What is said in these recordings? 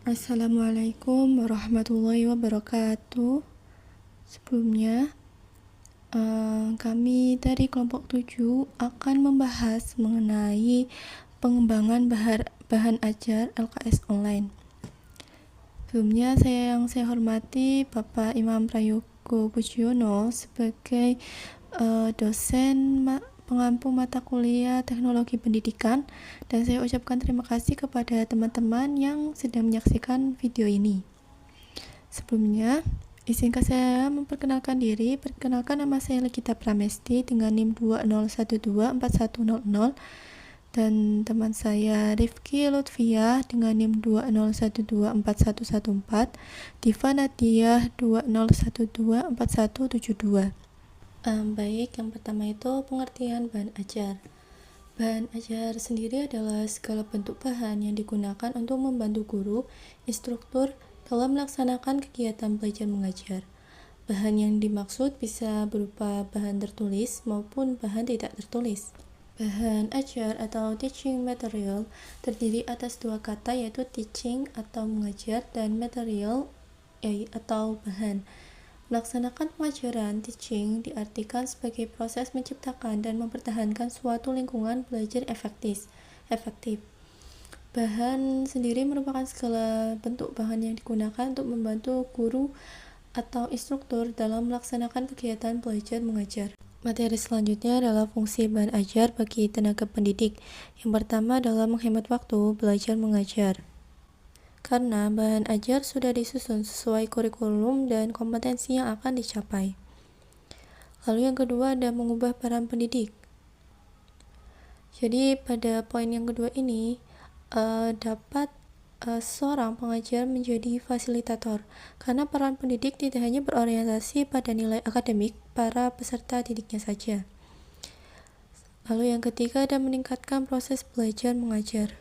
Assalamualaikum warahmatullahi wabarakatuh. Sebelumnya, kami dari kelompok 7 akan membahas mengenai pengembangan bahan ajar LKS online. Sebelumnya, yang saya hormati Bapak Imam Prayogo Pujiyono sebagai dosen pengampu mata kuliah teknologi pendidikan, dan saya ucapkan terima kasih kepada teman-teman yang sedang menyaksikan video ini. Sebelumnya, izinkan saya memperkenalkan diri. Perkenalkan, nama saya Legita Pramesti dengan NIM 20124100, dan teman saya Rifki Lutfiah dengan NIM 20124114, Diva Nadia 20124172. Baik, yang pertama itu pengertian bahan ajar. Bahan ajar sendiri adalah segala bentuk bahan yang digunakan untuk membantu guru, instruktur dalam melaksanakan kegiatan belajar mengajar. Bahan yang dimaksud bisa berupa bahan tertulis maupun bahan tidak tertulis. Bahan ajar atau teaching material terdiri atas dua kata, yaitu teaching atau mengajar dan material atau bahan. Melaksanakan pengajaran teaching diartikan sebagai proses menciptakan dan mempertahankan suatu lingkungan belajar efektif. Bahan sendiri merupakan segala bentuk bahan yang digunakan untuk membantu guru atau instruktur dalam melaksanakan kegiatan belajar mengajar. Materi selanjutnya adalah fungsi bahan ajar bagi tenaga pendidik. Yang pertama adalah menghemat waktu belajar mengajar, karena bahan ajar sudah disusun sesuai kurikulum dan kompetensi yang akan dicapai. Lalu yang kedua ada mengubah peran pendidik. Jadi pada poin yang kedua ini dapat seorang pengajar menjadi fasilitator, karena peran pendidik tidak hanya berorientasi pada nilai akademik para peserta didiknya saja. Lalu yang ketiga ada meningkatkan proses belajar mengajar.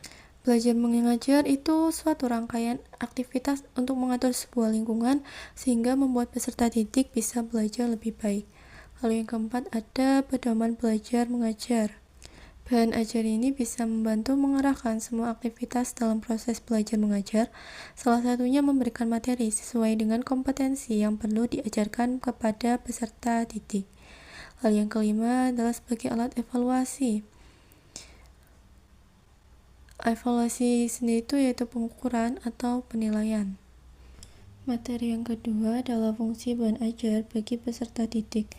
Belajar mengajar itu suatu rangkaian aktivitas untuk mengatur sebuah lingkungan sehingga membuat peserta didik bisa belajar lebih baik. Lalu yang keempat ada pedoman belajar mengajar. Bahan ajar ini bisa membantu mengarahkan semua aktivitas dalam proses belajar mengajar. Salah satunya memberikan materi sesuai dengan kompetensi yang perlu diajarkan kepada peserta didik. Lalu yang kelima adalah sebagai alat evaluasi. Evaluasi sendiri itu yaitu pengukuran atau penilaian. Materi yang kedua adalah fungsi bahan ajar bagi peserta didik,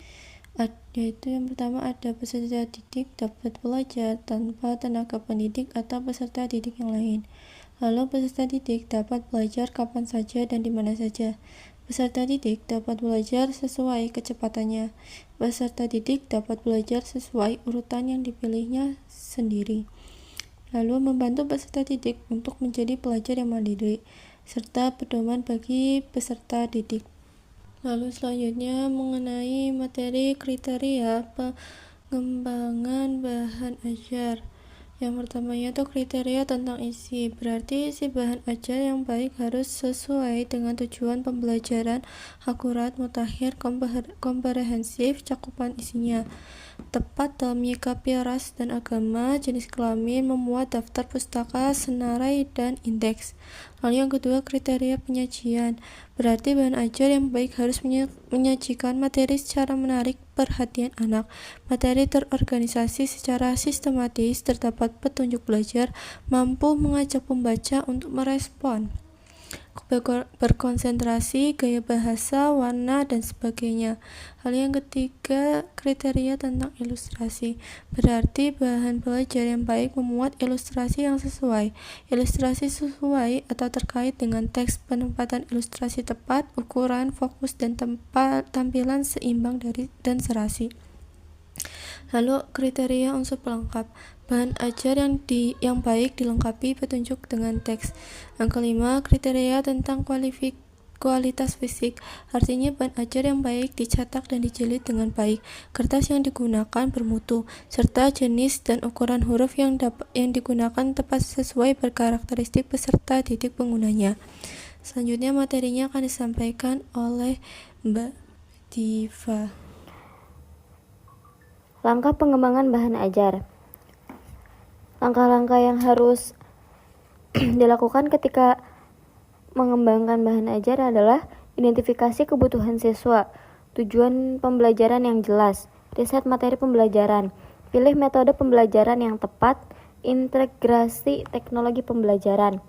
yaitu yang pertama ada peserta didik dapat belajar tanpa tenaga pendidik atau peserta didik yang lain. Lalu peserta didik dapat belajar kapan saja dan di mana saja. Peserta didik dapat belajar sesuai kecepatannya. Peserta didik dapat belajar sesuai urutan yang dipilihnya sendiri. Lalu membantu peserta didik untuk menjadi pelajar yang mandiri, serta pedoman bagi peserta didik. Lalu selanjutnya mengenai materi kriteria pengembangan bahan ajar. Yang pertamanya itu kriteria tentang isi, berarti isi bahan ajar yang baik harus sesuai dengan tujuan pembelajaran, akurat, mutakhir, komprehensif, cakupan isinya, tepat dalam menyikapi ras dan agama, jenis kelamin, memuat daftar pustaka, senarai, dan indeks. Lalu yang kedua kriteria penyajian, berarti bahan ajar yang baik harus menyajikan materi secara menarik perhatian anak, materi terorganisasi secara sistematis, terdapat petunjuk belajar, mampu mengajak pembaca untuk merespon, berkonsentrasi, gaya bahasa, warna, dan sebagainya. Hal yang ketiga, kriteria tentang ilustrasi, berarti bahan belajar yang baik memuat ilustrasi yang sesuai. Ilustrasi sesuai atau terkait dengan teks, penempatan ilustrasi tepat, ukuran, fokus, dan tampilan seimbang dan serasi. Lalu kriteria unsur pelengkap, bahan ajar yang baik dilengkapi petunjuk dengan teks. Yang kelima, kriteria tentang kualitas fisik, artinya bahan ajar yang baik dicetak dan dijilid dengan baik, kertas yang digunakan bermutu, serta jenis dan ukuran huruf yang digunakan tepat sesuai berkarakteristik peserta didik penggunanya. Selanjutnya materinya akan disampaikan oleh Mbak Diva. Langkah pengembangan bahan ajar. Langkah-langkah yang harus dilakukan ketika mengembangkan bahan ajar adalah identifikasi kebutuhan siswa, tujuan pembelajaran yang jelas, riset materi pembelajaran, pilih metode pembelajaran yang tepat, integrasi teknologi pembelajaran,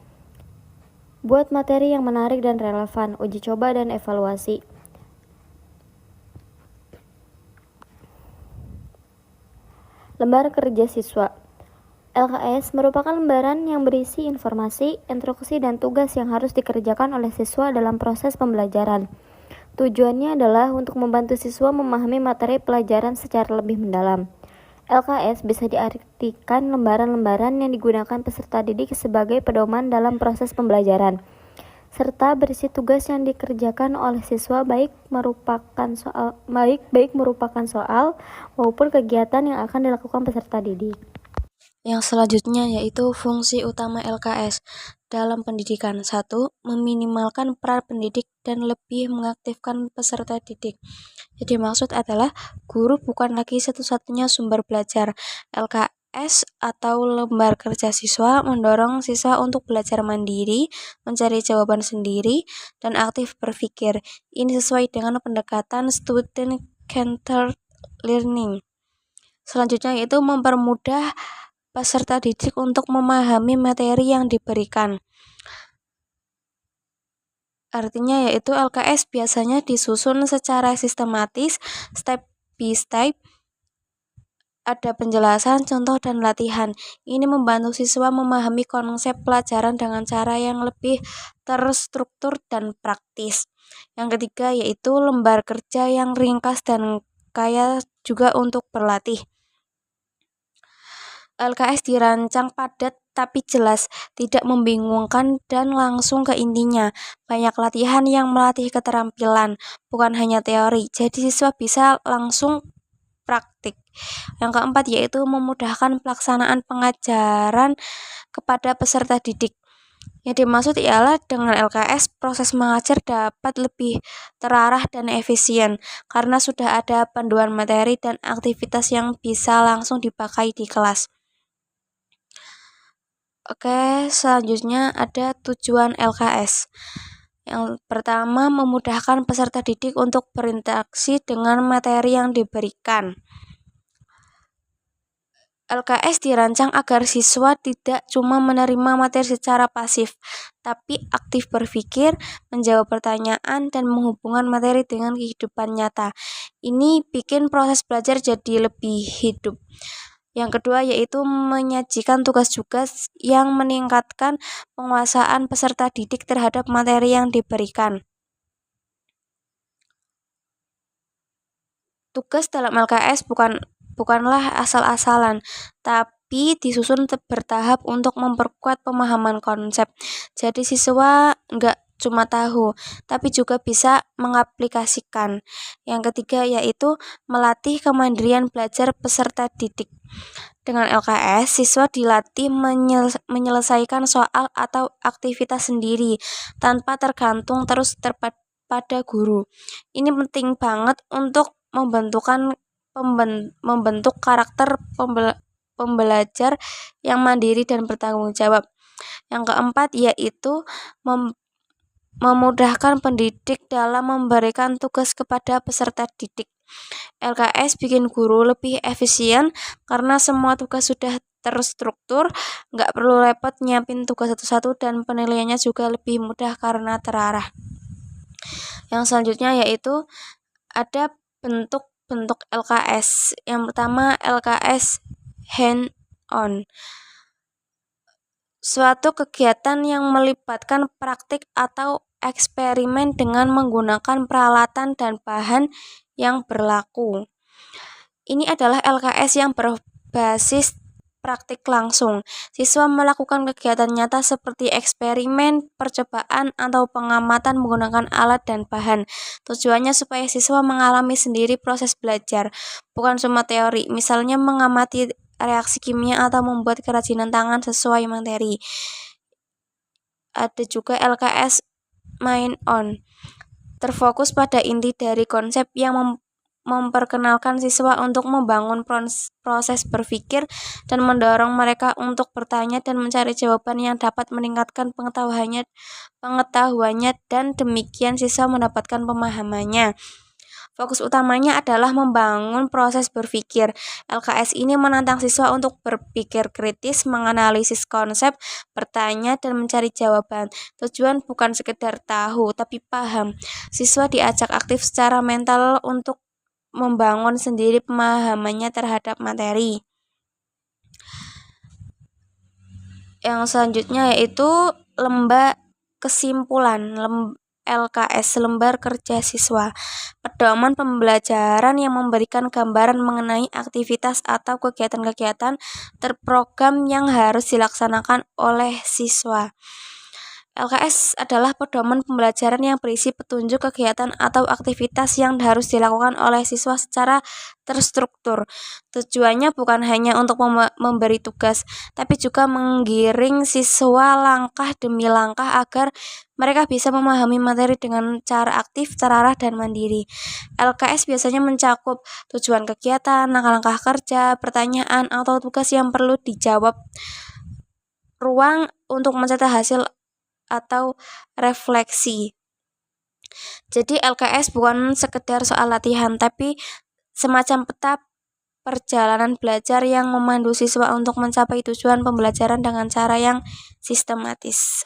buat materi yang menarik dan relevan, uji coba dan evaluasi. Lembar kerja siswa. LKS merupakan lembaran yang berisi informasi, instruksi, dan tugas yang harus dikerjakan oleh siswa dalam proses pembelajaran. Tujuannya adalah untuk membantu siswa memahami materi pelajaran secara lebih mendalam. LKS bisa diartikan lembaran-lembaran yang digunakan peserta didik sebagai pedoman dalam proses pembelajaran, serta berisi tugas yang dikerjakan oleh siswa baik merupakan soal maupun kegiatan yang akan dilakukan peserta didik. Yang selanjutnya yaitu fungsi utama LKS dalam pendidikan. 1. Meminimalkan peran pendidik dan lebih mengaktifkan peserta didik. Jadi maksud adalah guru bukan lagi satu-satunya sumber belajar. LKS atau lembar kerja siswa mendorong siswa untuk belajar mandiri, mencari jawaban sendiri, dan aktif berpikir. Ini sesuai dengan pendekatan student-centered learning. Selanjutnya yaitu mempermudah peserta didik untuk memahami materi yang diberikan. Artinya yaitu LKS biasanya disusun secara sistematis, step by step, ada penjelasan, contoh, dan latihan. Ini membantu siswa memahami konsep pelajaran dengan cara yang lebih terstruktur dan praktis. Yang ketiga yaitu lembar kerja yang ringkas dan kaya juga untuk berlatih. LKS dirancang padat tapi jelas, tidak membingungkan dan langsung ke intinya. Banyak latihan yang melatih keterampilan, bukan hanya teori. Jadi siswa bisa langsung praktik. Yang keempat yaitu memudahkan pelaksanaan pengajaran kepada peserta didik. Yang dimaksud ialah dengan LKS proses mengajar dapat lebih terarah dan efisien karena sudah ada panduan materi dan aktivitas yang bisa langsung dipakai di kelas. Oke, selanjutnya ada tujuan LKS. Yang pertama, memudahkan peserta didik untuk berinteraksi dengan materi yang diberikan. LKS dirancang agar siswa tidak cuma menerima materi secara pasif, tapi aktif berpikir, menjawab pertanyaan, dan menghubungkan materi dengan kehidupan nyata. Ini bikin proses belajar jadi lebih hidup. Yang kedua yaitu menyajikan tugas-tugas yang meningkatkan penguasaan peserta didik terhadap materi yang diberikan. Tugas dalam LKS bukanlah asal-asalan, tapi disusun bertahap untuk memperkuat pemahaman konsep. Jadi siswa nggak cuma tahu, tapi juga bisa mengaplikasikan. Yang ketiga yaitu melatih kemandirian belajar peserta didik. Dengan LKS, siswa dilatih menyelesaikan soal atau aktivitas sendiri tanpa tergantung terus pada guru. Ini penting banget untuk membentuk karakter pembelajar yang mandiri dan bertanggung jawab. Yang keempat yaitu memudahkan pendidik dalam memberikan tugas kepada peserta didik. LKS bikin guru lebih efisien karena semua tugas sudah terstruktur, nggak perlu repot nyiapin tugas satu-satu dan penilaiannya juga lebih mudah karena terarah. Yang selanjutnya yaitu ada bentuk-bentuk LKS. Yang pertama LKS hand-on. Suatu kegiatan yang melibatkan praktik atau eksperimen dengan menggunakan peralatan dan bahan yang berlaku. Ini adalah LKS yang berbasis praktik langsung. Siswa melakukan kegiatan nyata seperti eksperimen, percobaan, atau pengamatan menggunakan alat dan bahan. Tujuannya supaya siswa mengalami sendiri proses belajar, bukan cuma teori. Misalnya mengamati reaksi kimia atau membuat kerajinan tangan sesuai materi. Ada juga LKS main on, terfokus pada inti dari konsep yang memperkenalkan siswa untuk membangun proses berpikir dan mendorong mereka untuk bertanya dan mencari jawaban yang dapat meningkatkan pengetahuannya dan demikian siswa mendapatkan pemahamannya. Fokus utamanya adalah membangun proses berpikir. LKS ini menantang siswa untuk berpikir kritis, menganalisis konsep, bertanya, dan mencari jawaban. Tujuan bukan sekedar tahu, tapi paham. Siswa diajak aktif secara mental untuk membangun sendiri pemahamannya terhadap materi. Yang selanjutnya yaitu lembar kesimpulan. LKS, lembar kerja siswa, pedoman pembelajaran yang memberikan gambaran mengenai aktivitas atau kegiatan-kegiatan terprogram yang harus dilaksanakan oleh siswa. LKS adalah pedoman pembelajaran yang berisi petunjuk kegiatan atau aktivitas yang harus dilakukan oleh siswa secara terstruktur. Tujuannya bukan hanya untuk memberi tugas, tapi juga menggiring siswa langkah demi langkah agar mereka bisa memahami materi dengan cara aktif, terarah, dan mandiri. LKS biasanya mencakup tujuan kegiatan, langkah-langkah kerja, pertanyaan, atau tugas yang perlu dijawab, ruang untuk mencatat hasil atau refleksi. Jadi LKS bukan sekedar soal latihan, tapi semacam peta perjalanan belajar yang memandu siswa untuk mencapai tujuan pembelajaran dengan cara yang sistematis.